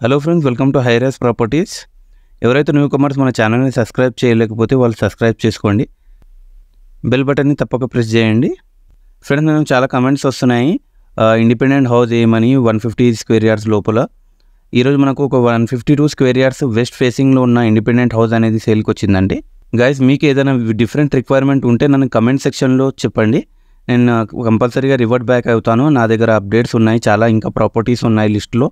Hello friends, welcome to high-rise properties. ఎవరైతే new comers మన ఛానల్ని సబ్స్క్రైబ్ చేయలేకపోతే వాళ్ళు సబ్స్క్రైబ్ చేసుకోండి. బెల్ బటన్ని తప్పక ప్రెస్ చేయండి. ఫ్రెండ్స్, నేను చాలా కమెంట్స్ వస్తున్నాయి. ఇండిపెండెంట్ హౌస్ ఏమని 150 స్క్వేర్ యార్డ్స్ లోపల. ఈరోజు మనకు ఒక 152 స్క్వేర్ యార్డ్స్ వెస్ట్ ఫేసింగ్లో ఉన్న ఇండిపెండెంట్ హౌస్ అనేది సేల్కి వచ్చిందండి. గైస్, మీకు ఏదైనా డిఫరెంట్ రిక్వైర్మెంట్ ఉంటే నన్ను కమెంట్ సెక్షన్లో చెప్పండి. నేను కంపల్సరీగా రివర్ట్ బ్యాక్ అవుతాను. నా దగ్గర అప్డేట్స్ ఉన్నాయి, చాలా ఇంకా ప్రాపర్టీస్ ఉన్నాయి లిస్ట్లో.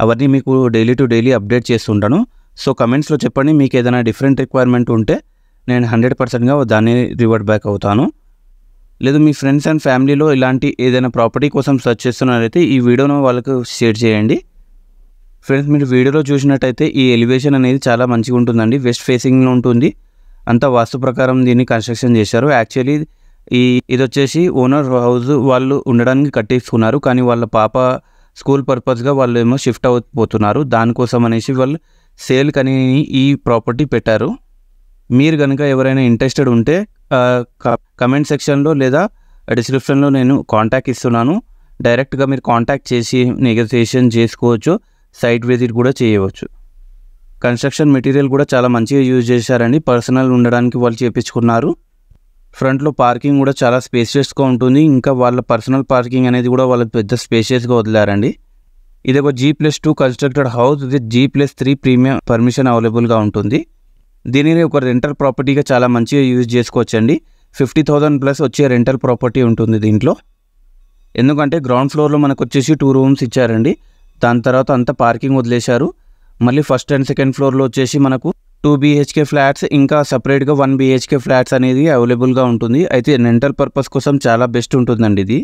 అవన్నీ మీకు డైలీ టు డైలీ అప్డేట్ చేస్తుంటాను. సో కమెంట్స్లో చెప్పండి, మీకు ఏదైనా డిఫరెంట్ రిక్వైర్మెంట్ ఉంటే నేను 100%గా దాన్ని రివర్ట్ బ్యాక్ అవుతాను. లేదు మీ ఫ్రెండ్స్ అండ్ ఫ్యామిలీలో ఇలాంటి ఏదైనా ప్రాపర్టీ కోసం సెర్చ్ చేస్తున్నారైతే ఈ వీడియోను వాళ్ళకు షేర్ చేయండి. ఫ్రెండ్స్, మీరు వీడియోలో చూసినట్టయితే ఈ ఎలివేషన్ అనేది చాలా మంచిగా ఉంటుందండి. వెస్ట్ ఫేసింగ్లో ఉంటుంది. అంతా వాస్తు ప్రకారం దీన్ని కన్స్ట్రక్షన్ చేశారు. యాక్చువల్లీ ఇది వచ్చేసి ఓనర్ హౌస్ వాళ్ళు ఉండడానికి కట్టించుకున్నారు, కానీ వాళ్ళ పాప స్కూల్ పర్పస్గా వాళ్ళు ఏమో షిఫ్ట్ అయిపోతున్నారు. దానికోసం అనేసి వాళ్ళు సేల్ కని ఈ ప్రాపర్టీ పెట్టారు. మీరు కనుక ఎవరైనా ఇంట్రెస్టెడ్ ఉంటే కమెంట్ సెక్షన్లో లేదా డిస్క్రిప్షన్లో నేను కాంటాక్ట్ ఇస్తున్నాను. డైరెక్ట్గా మీరు కాంటాక్ట్ చేసి నెగోసియేషన్ చేసుకోవచ్చు, సైట్ విజిట్ కూడా చేయవచ్చు. కన్స్ట్రక్షన్ మెటీరియల్ కూడా చాలా మంచిగా యూజ్ చేశారండి. పర్సనల్ ఉండడానికి వాళ్ళు చేయించుకున్నారు. ఫ్రంట్లో పార్కింగ్ కూడా చాలా స్పేషియస్గా ఉంటుంది. ఇంకా వాళ్ళ పర్సనల్ పార్కింగ్ అనేది కూడా వాళ్ళ పెద్ద స్పేషియస్గా వదిలారండి. ఇది ఒక G+2 constructed house with G+3 premium permission అవైలబుల్గా ఉంటుంది. దీనిని ఒక రెంటల్ ప్రాపర్టీగా చాలా మంచిగా యూజ్ చేసుకోవచ్చండి. 50,000+ వచ్చే రెంటల్ ప్రాపర్టీ ఉంటుంది దీంట్లో. ఎందుకంటే గ్రౌండ్ ఫ్లోర్లో మనకు వచ్చేసి 2 రూమ్స్ ఇచ్చారండి. దాని తర్వాత అంతా పార్కింగ్ వదిలేశారు. మళ్ళీ ఫస్ట్ అండ్ సెకండ్ ఫ్లోర్లో వచ్చేసి మనకు 2 BHK ఫ్లాట్స్, ఇంకా సపరేట్గా 1 BHK ఫ్లాట్స్ అనేది అవైలబుల్గా ఉంటుంది. అయితే రెంటల్ పర్పస్ కోసం చాలా బెస్ట్ ఉంటుందండి ఇది.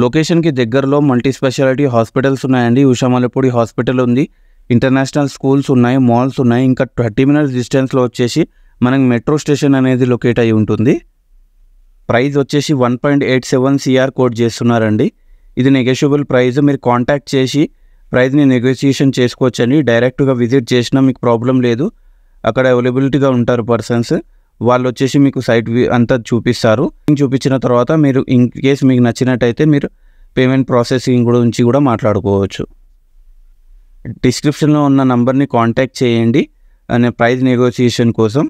లొకేషన్కి దగ్గరలో మల్టీ స్పెషాలిటీ హాస్పిటల్స్ ఉన్నాయండి. ఉషామలపూడి హాస్పిటల్ ఉంది, ఇంటర్నేషనల్ స్కూల్స్ ఉన్నాయి, మాల్స్ ఉన్నాయి. ఇంకా 30 minutes డిస్టెన్స్లో వచ్చేసి మనకి మెట్రో స్టేషన్ అనేది లొకేట్ అయి ఉంటుంది. ప్రైస్ వచ్చేసి 1.87 CR కోట్ చేస్తున్నారండి. ఇది నెగోషియబుల్ ప్రైస్. మీరు కాంటాక్ట్ చేసి ప్రైస్ని నెగోషియేషన్ చేసుకోవచ్చండి. డైరెక్ట్గా విజిట్ చేసినా మీకు ప్రాబ్లం లేదు. అక్కడ అవైలబిలిటీగా ఉంటారు పర్సన్స్. వాళ్ళు వచ్చేసి మీకు సైట్ అంతా చూపిస్తారు. చూపించిన తర్వాత మీరు ఇన్ కేస్ మీకు నచ్చినట్టయితే మీరు పేమెంట్ ప్రాసెసింగ్ గురించి కూడా మాట్లాడుకోవచ్చు. డిస్క్రిప్షన్లో ఉన్న నంబర్ని కాంటాక్ట్ చేయండి అనే ప్రైస్ నెగోషియేషన్ కోసం.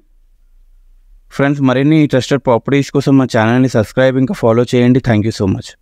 ఫ్రెండ్స్, మరిన్ని ట్రస్టెడ్ ప్రాపర్టీస్ కోసం మా ఛానల్ని సబ్స్క్రైబ్ ఇంకా ఫాలో చేయండి. Thank you so much.